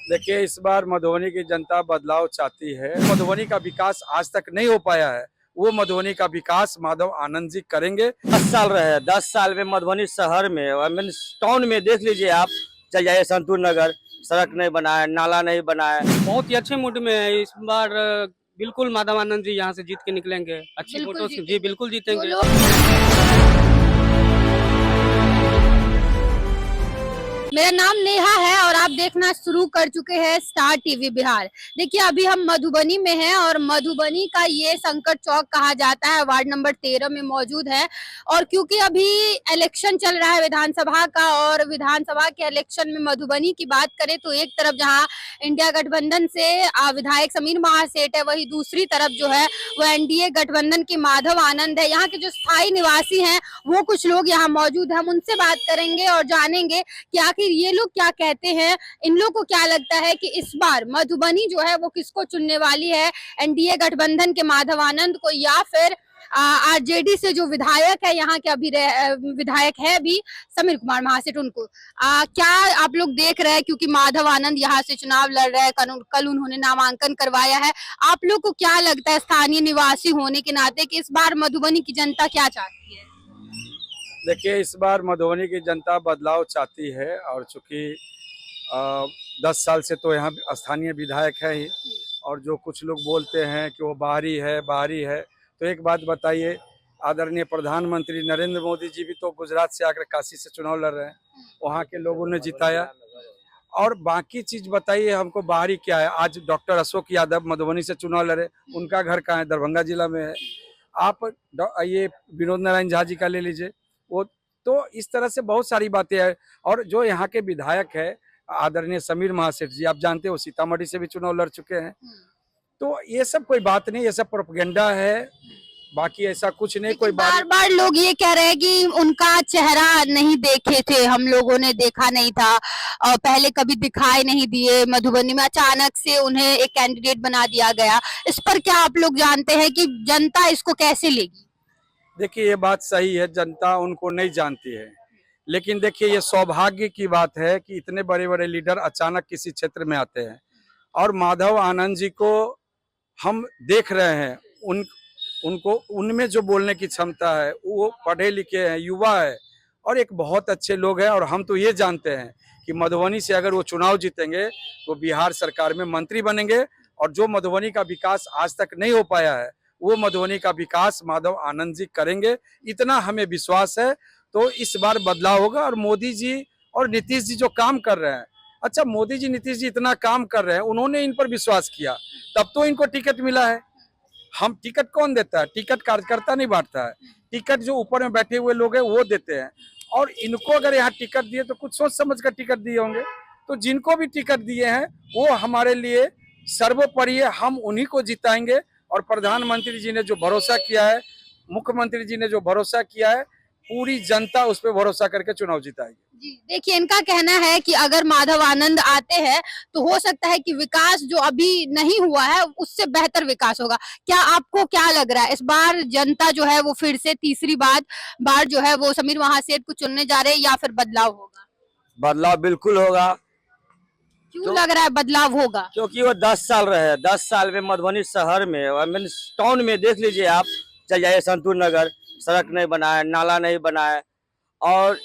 देखिए, इस बार मधुबनी की जनता बदलाव चाहती है। मधुबनी का विकास आज तक नहीं हो पाया है, वो मधुबनी का विकास माधव आनंद जी करेंगे। 10 साल रहे, 10 साल में मधुबनी शहर में मीन टाउन में देख लीजिए आप, चल जाइए संतूर नगर, सड़क नहीं बना है, नाला नहीं बना है। बहुत ही अच्छे मूड में है इस बार। बिल्कुल माधव आनंद जी यहाँ से जीत के निकलेंगे, अच्छी बिल्कुल वोटों से। जी जीतेंगे। बिल्कुल जो जीतेंगे। लोग मेरा नाम नेहा है और आप देखना शुरू कर चुके हैं स्टार टीवी बिहार। देखिए, अभी हम मधुबनी में हैं और मधुबनी का ये संकट चौक कहा जाता है, वार्ड नंबर 13 में मौजूद है। और क्योंकि अभी इलेक्शन चल रहा है विधानसभा का, और विधानसभा के इलेक्शन में मधुबनी की बात करें तो एक तरफ जहां इंडिया गठबंधन से विधायक समीर महासेठ है, वही दूसरी तरफ जो है वो एनडीए गठबंधन के माधव आनंद है। यहाँ के जो स्थायी निवासी हैं वो कुछ लोग यहाँ मौजूद है, हम उनसे बात करेंगे और जानेंगे कि आखिर ये लोग क्या कहते हैं, इन लोगों को क्या लगता है कि इस बार मधुबनी जो है वो किसको चुनने वाली है, एनडीए गठबंधन के माधव आनंद को या फिर आरजेडी से जो विधायक है यहाँ के अभी विधायक है भी समीर कुमार महासेठ उनको। क्या आप लोग देख रहे हैं, क्योंकि माधव आनंद यहाँ से चुनाव लड़ रहे हैं, कल उन्होंने नामांकन करवाया है। आप लोग को क्या लगता है स्थानीय निवासी होने के नाते कि इस बार मधुबनी की जनता क्या चाहती है? देखिए, इस बार मधुबनी की जनता बदलाव चाहती है और चूंकि 10 साल से तो यहाँ स्थानीय विधायक है ही, और जो कुछ लोग बोलते हैं कि वो बाहरी है, तो एक बात बताइए, आदरणीय प्रधानमंत्री नरेंद्र मोदी जी भी तो गुजरात से आकर काशी से चुनाव लड़ रहे हैं, वहाँ के लोगों ने जिताया। और बाकी चीज बताइए हमको, बाहरी क्या है? आज डॉक्टर अशोक यादव मधुबनी से चुनाव लड़े, उनका घर कहाँ है? दरभंगा जिला में है। आप ये विनोद नारायण झा जी का ले लीजिए, वो तो इस तरह से बहुत सारी बातें हैं। और जो यहाँ के विधायक है आदरणीय समीर महासेठ जी, आप जानते हो सीतामढ़ी से भी चुनाव लड़ चुके हैं। तो ये सब कोई बात नहीं, ये सब प्रोपेगेंडा है, बाकी ऐसा कुछ नहीं। कोई बार बार लोग ये कह रहे हैं कि उनका चेहरा नहीं देखे थे, हम लोगों ने देखा नहीं था और पहले कभी दिखाई नहीं दिए, मधुबनी में अचानक से उन्हें एक कैंडिडेट बना दिया गया। इस पर क्या आप लोग जानते हैं कि जनता इसको कैसे लेगी? देखिए, ये बात सही है, जनता उनको नहीं जानती है, लेकिन देखिए ये सौभाग्य की बात है कि इतने बड़े बड़े लीडर अचानक किसी क्षेत्र में आते हैं। और माधव आनंद जी को हम देख रहे हैं, उनको उनमें जो बोलने की क्षमता है, वो पढ़े लिखे हैं, युवा है और एक बहुत अच्छे लोग हैं। और हम तो ये जानते हैं कि मधुबनी से अगर वो चुनाव जीतेंगे तो बिहार सरकार में मंत्री बनेंगे, और जो मधुबनी का विकास आज तक नहीं हो पाया है वो मधुबनी का विकास माधव आनंद जी करेंगे, इतना हमें विश्वास है। तो इस बार बदलाव होगा। और मोदी जी और नीतीश जी जो काम कर रहे हैं, अच्छा मोदी जी नीतीश जी इतना काम कर रहे हैं, उन्होंने इन पर विश्वास किया तब तो इनको टिकट मिला है। हम टिकट कौन देता है? टिकट कार्यकर्ता नहीं बांटता है, टिकट जो ऊपर में बैठे हुए लोग हैं वो देते हैं। और इनको अगर यहाँ टिकट दिए तो कुछ सोच समझ कर टिकट दिए होंगे। तो जिनको भी टिकट दिए हैं वो हमारे लिए सर्वोपरि है, हम उन्हीं को जिताएंगे। और प्रधानमंत्री जी ने जो भरोसा किया है, मुख्यमंत्री जी ने जो भरोसा किया है, पूरी जनता उस पर भरोसा करके चुनाव जिताएगी। जी, देखिए, इनका कहना है कि अगर माधव आनंद आते हैं तो हो सकता है कि विकास जो अभी नहीं हुआ है उससे बेहतर विकास होगा। क्या आपको क्या लग रहा है, इस बार जनता जो है वो फिर से तीसरी बार जो है वो समीर महासेठ को चुनने जा रहे हैं या फिर बदलाव होगा? बदलाव बिल्कुल होगा। क्यों लग रहा है बदलाव होगा? क्योंकि वो 10 साल रहे, 10 साल में मधुबनी शहर में मीन टाउन में देख लीजिए आप, चल जाइए संतूर नगर, सड़क नहीं बना है, नाला नहीं बना है। और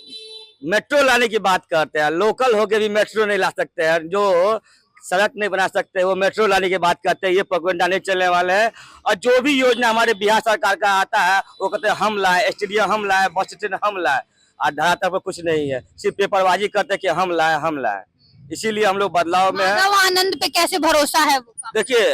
मेट्रो लाने की बात करते हैं, लोकल होके भी मेट्रो नहीं ला सकते हैं, जो सड़क नहीं बना सकते वो मेट्रो लाने की बात करते हैं। ये प्रोपेगेंडा नहीं चलने वाले हैं। और जो भी योजना हमारे बिहार सरकार का आता है वो कहते हैं हम लाए, स्टेडियम हम लाए, बस स्टैंड हम लाए, और धरातल पर कुछ नहीं है, सिर्फ पेपरबाजी करते कि हम लाए। इसीलिए हम लोग बदलाव में है। माधव आनंद पे कैसे भरोसा है वो? देखिए,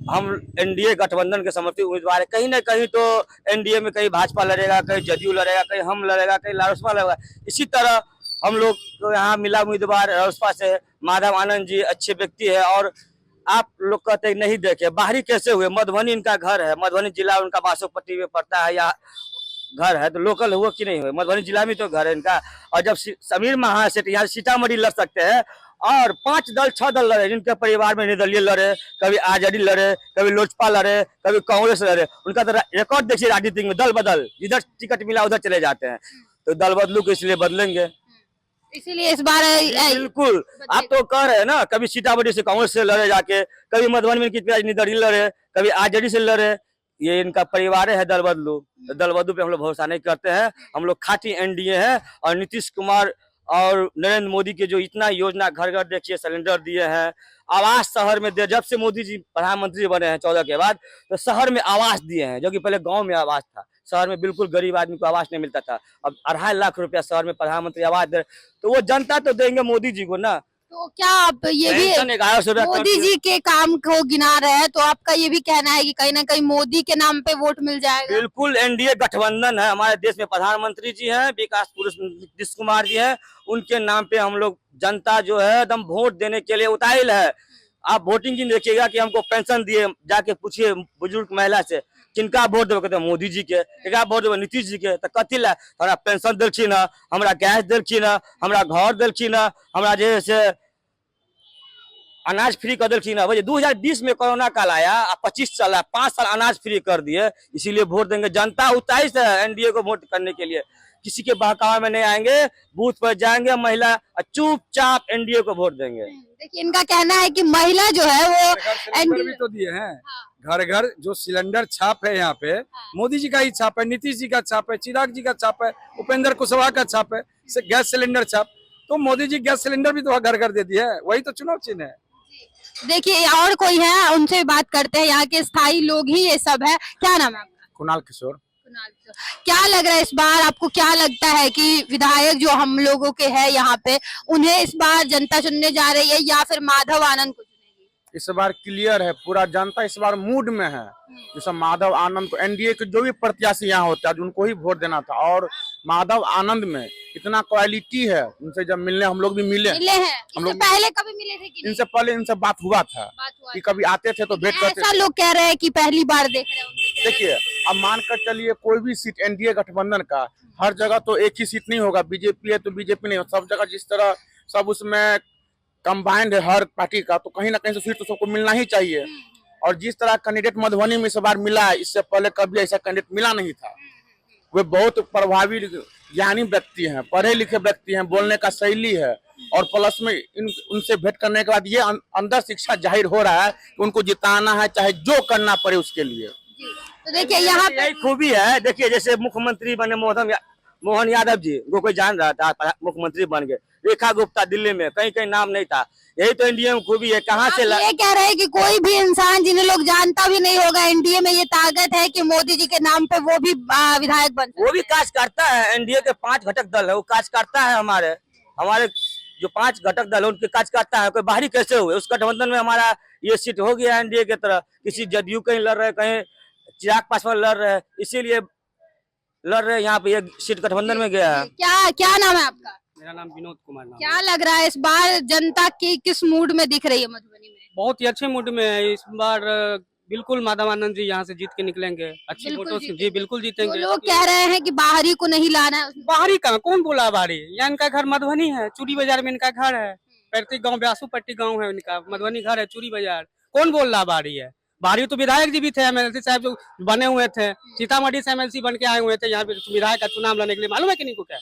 हम एनडीए गठबंधन के समर्थित उम्मीदवार है, कहीं ना कहीं तो एनडीए में कहीं भाजपा लड़ेगा, कहीं जदयू लड़ेगा, कहीं हम लड़ेगा, कहीं रालोसपा लड़ेगा। इसी तरह हम लोग को यहाँ मिला उम्मीदवार रालोसपा से माधव आनंद जी अच्छे व्यक्ति है। और आप लोग कहते हैं नहीं देखे, बाहरी कैसे हुए? मधुबनी इनका घर है, मधुबनी जिला उनका बासोपट्टी में पड़ता है, या घर है तो लोकल हुआ कि नहीं हुए? मधुबनी जिला में तो घर है इनका। और जब समीर महासेठ यहाँ सीतामढ़ी लड़ सकते हैं, और 5 दल 6 दल लड़े, जिनके परिवार में निर्दलीय लड़े, कभी आरजेडी लड़े, कभी लोजपा लड़े, कभी कांग्रेस लड़े, उनका तो रिकॉर्ड देखिए राजनीति में, दल बदल, जिधर टिकट मिला उधर चले जाते हैं। तो दल बदलू को इसलिए बदलेंगे। इसीलिए इस बार बिल्कुल। आप तो कह रहे हैं ना, कभी सीतामढ़ी से कांग्रेस से लड़े जाके, कभी मधुबनी में कितनी निर्दलीय लड़े, कभी आरजेडी से लड़े। ये इनका परिवार है दल बदलू। दल बदलू पे हम लोग भरोसा नहीं करते हैं। हम लोग खाटी एनडीए है। और नीतीश कुमार और नरेंद्र मोदी के जो इतना योजना, घर घर देखिए सिलेंडर दिए हैं, आवास शहर में दे, जब से मोदी जी प्रधानमंत्री बने हैं 14 के बाद, तो शहर में आवास दिए हैं, जो कि पहले गांव में आवास था। शहर में बिल्कुल गरीब आदमी को आवास नहीं मिलता था। अब 2.5 लाख रुपया शहर में प्रधानमंत्री आवास दे, तो वो जनता तो देंगे मोदी जी को ना। तो क्या आप ये भी 1100 रुपया मोदी जी के काम को गिना रहे हैं, तो आपका ये भी कहना है कि कहीं ना कहीं मोदी के नाम पे वोट मिल जाएगा? बिल्कुल, एनडीए गठबंधन है। हमारे देश में प्रधानमंत्री जी हैं, विकास पुरुष नीतीश कुमार जी हैं, उनके नाम पे हम लोग जनता जो है एकदम वोट देने के लिए उताइल है। आप वोटिंग की देखिएगा कि हमको पेंशन दिए, जाके पूछिए बुजुर्ग महिला से, किनका वोट देवे, कहते मोदी जी के। किनका वोट देवे, नीतीश जी के। तो कथी ला हमरा पेंशन देलखिन, हमरा गैस देलखिन, हमरा घर देलखिन, हमरा जैसे अनाज फ्री कर देलखिन। 2020 में कोरोना काल आया, 25 चला, 5 साल अनाज फ्री कर दिए। इसीलिए वोट देंगे। जनता उताइश है एनडीए को वोट करने के लिए। किसी के बहकावे में नहीं आएंगे, बूथ पर जाएंगे महिला, चुपचाप एनडीए को वोट देंगे। देखिए, इनका कहना है कि महिला जो है वो सिलेंडर भी तो दिए हैं। घर घर जो सिलेंडर छाप है यहाँ पे, मोदी जी का ही छाप है, नीतीश जी का छाप है, चिराग जी का छाप है, उपेंद्र कुशवाहा का छाप है, गैस सिलेंडर छाप। तो मोदी जी गैस सिलेंडर भी तो घर घर दे दिया है। वही तो चुनाव चिन्ह है। देखिए, और कोई है, उनसे बात करते हैं। यहाँ के स्थायी लोग ही ये सब है। क्या नाम है आपका? कुणाल किशोर। क्या लग रहा है इस बार आपको? क्या लगता है कि विधायक जो हम लोगों के हैं यहाँ पे, उन्हें इस बार जनता चुनने जा रही है या फिर माधव आनंद को चुनेगी? इस बार क्लियर है, पूरा जनता इस बार मूड में है। जैसे माधव आनंद को, एनडीए के जो भी प्रत्याशी यहाँ होता है उनको ही वोट देना था। और माधव आनंद में इतना क्वालिटी है, उनसे जब मिलने हम लोग भी मिले हैं। हम लोग पहले कभी मिले थे कि नहीं? इनसे पहले इनसे बात हुआ था कि कभी आते थे तो भेंट करते ऐसा थे। लोग कह रहे हैं कि पहली बार देख रहे हैं उनको। देखिए, अब मान कर चलिए कोई भी सीट एनडीए गठबंधन का, हर जगह तो एक ही सीट नहीं होगा। बीजेपी है तो बीजेपी नहीं, सब जगह जिस तरह सब उसमें कंबाइंड है हर पार्टी का, तो कहीं ना कहीं से सीट तो सबको मिलना ही चाहिए। और जिस तरह कैंडिडेट मधुबनी में इस बार मिला है, इससे पहले कभी ऐसा कैंडिडेट मिला नहीं था। वे बहुत प्रभावी ज्ञानी व्यक्ति हैं, पढ़े लिखे व्यक्ति हैं, बोलने का शैली है। और प्लस में उनसे भेंट करने के बाद ये अंदर शिक्षा जाहिर हो रहा है कि उनको जिताना है, चाहे जो करना पड़े उसके लिए। तो देखिए, यहाँ यही खूबी है। देखिए, जैसे मुख्यमंत्री बने मोहन यादव जी को कोई जान रहा था, मुख्यमंत्री बन गए। रेखा गुप्ता दिल्ली में, कहीं कहीं नाम नहीं था। यही तो एनडीए में खूबी है। कहाँ से ये कह रहे हैं कि कोई भी इंसान जिन्हें लोग जानता भी नहीं होगा, एनडीए में ये ताकत है कि मोदी जी के नाम पे वो भी विधायक बन, वो भी काज करता है। एनडीए के 5 घटक दल है, वो काज करता है। हमारे जो 5 घटक दल है उनके काज करता है। कोई बाहरी कैसे हुए? उस गठबंधन में हमारा ये सीट हो गया एनडीए की तरह। किसी जदयू कहीं लड़ रहे, कहीं चिराग पासवान लड़ रहे, इसीलिए लड़ रहे। यहाँ पे ये सीट गठबंधन में गया है। क्या नाम है आपका? मेरा नाम विनोद कुमार नाम। क्या लग रहा है इस बार जनता की किस मूड में दिख रही है मधुबनी में? बहुत ही अच्छे मूड में है इस बार। बिल्कुल माधव आनंद जी यहाँ से जीत के निकलेंगे अच्छी वोटों से। जी बिल्कुल जीतेंगे। लोग कह रहे हैं कि बाहरी को नहीं लाना है। बाहरी कहाँ, कौन बोला बाहरी? यहाँ इनका घर मधुबनी है, चूड़ी बाजार में इनका घर है। पैतृक गाँव व्यासुपट्टी गाँव है इनका, मधुबनी घर है, चूड़ी बाजार। कौन बोल रहा बाहरी है? बाहरी तो विधायक जी भी थे, एमएलसी साहब जो बने हुए थे, सीतामढ़ी से एमएलसी बन के आए हुए थे यहाँ पे विधायक का चुनाव लड़ने के लिए। मालूम है कि नहीं को? क्या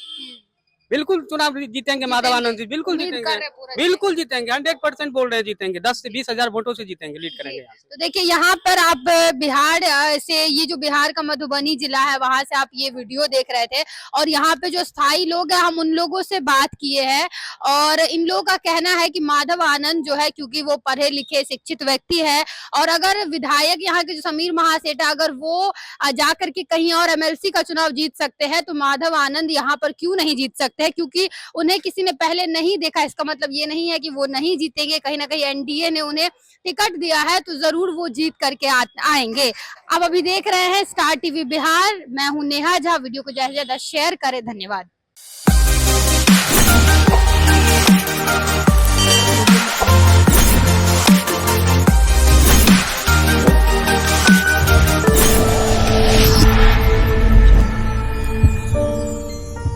बिल्कुल चुनाव जीतेंगे माधव आनंद जी, बिल्कुल जीतेंगे, बिल्कुल जीतेंगे। 100% बोल रहे हैं जीतेंगे। 10 से 20 हजार वोटों से जीतेंगे, लीड करेंगे। तो देखिए, यहाँ पर आप बिहार से, ये जो बिहार का मधुबनी जिला है, वहां से आप ये वीडियो देख रहे थे। और यहाँ पे जो स्थायी लोग हैं, हम उन लोगों से बात किए हैं। और इन लोगों का कहना है कि माधव आनंद जो है, क्योंकि वो पढ़े लिखे शिक्षित व्यक्ति है, और अगर विधायक यहाँ के जो समीर महासेठा, अगर वो जाकर के कहीं और एमएलसी का चुनाव जीत सकते हैं, तो माधव आनंद यहाँ पर क्यों नहीं जीत सकते हैं? क्योंकि उन्हें किसी ने पहले नहीं देखा, इसका मतलब ये नहीं है कि वो नहीं जीतेंगे। कहीं ना कहीं एनडीए ने उन्हें टिकट दिया है, तो जरूर वो जीत करके आएंगे। अब अभी देख रहे हैं स्टार टीवी बिहार। मैं हूं नेहा झा। वीडियो को ज्यादा से ज्यादा शेयर करें। धन्यवाद।